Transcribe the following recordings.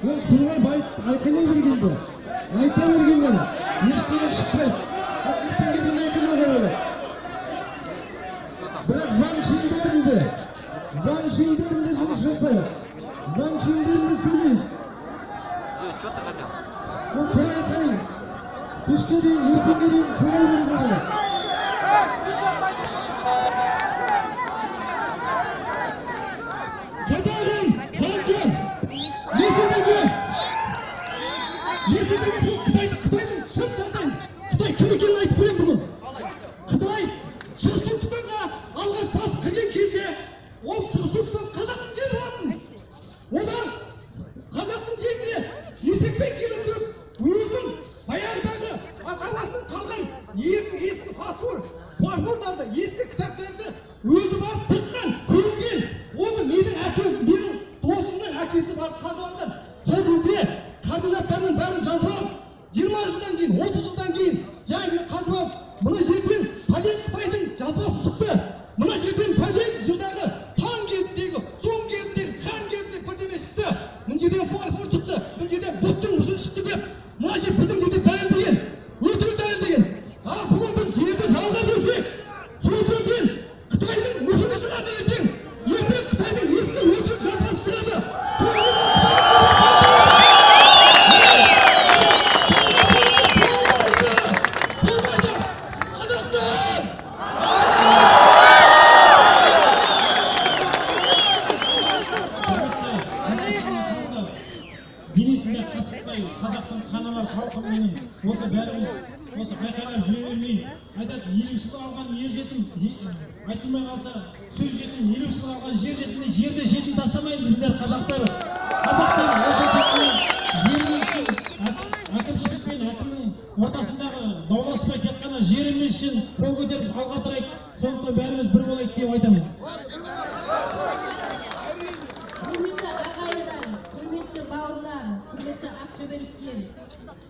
ол шулай айқайлай бергенде, айта бергенде ештеңе шықпайды. Ол ертеңге дейін айқайлауға болады. Бірақ заң шеңберінде жұмыс жасайық. Заң шеңберінде сөйлейік. Ол тұрай қарай. Кешке дейін, ертеңге дейін шулай беруге болады. Есілдерге бұл Қытайдың шын жағдайын. Қытай кім екенін айтып берем бүгін. Қытай Түркістанға алғаш бас кірген кезде ол Түркістан қазақтың жері болатын. Олар қазақтың жеріне есекпен келіп тұрып, өзінің баяғыдағы ата-бабасынан қалған ескі фарфордарды, ескі кітаптарды өзі барып тыққан, көмген. Оны менің досымның әкесі барып қазыланған. Сол кезде координаттарының бәрін жазып алып, 20 жылдан кейін, 30 жылдан кейін жаңағы қазып алып, мына жерден Паден Қытайдың жазбасы шықты. Мына жерден Паден жылдағы таң кезіндегі, соң кезіндегі, хан кезіндегі бірдеме шықты. Мына жерден фарфор шықты, мына жерден бұттың мүсіні шықты деп, мына жер біздің жерде дәлелдеген, өтірік дәлелдеген. Ал бүгін біз жерді жалға берсек, сол жерден Қытайдың мүсіні шығады ертең. Ертең Қытайдың ескі өтірік жазбасы шығады. денесінде қасықтай қазақтың қаны бар халқының осы бәріміз осы қайқайлап жүре бермей айтады, 50 жыл алған ер жетім айтылмай қалса сөз жетім, 50 жыл алған жер жетімде жерде жетім тастамаймыз біздер қазақтар. Қазақтар осы жеріміз үшін әкімшілік пен әкімнің ортасындағы дауласпай тек қана жеріміз үшін қол көтеріп алға тұрайық, сондықтан бәріміз бір болайық деп айтамын. Құрметті бауырлар, құрметті ақтөбеліктер,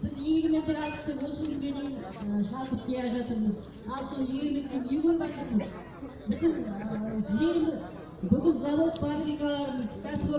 біз егеменді атты осы күнге дейін шалқып келе жатырмыз. Ал сол егемендіктен не көріп жатырмыз? Біздің жеріміз, бүгін завод, фабрикаларымыз, кәсіпорын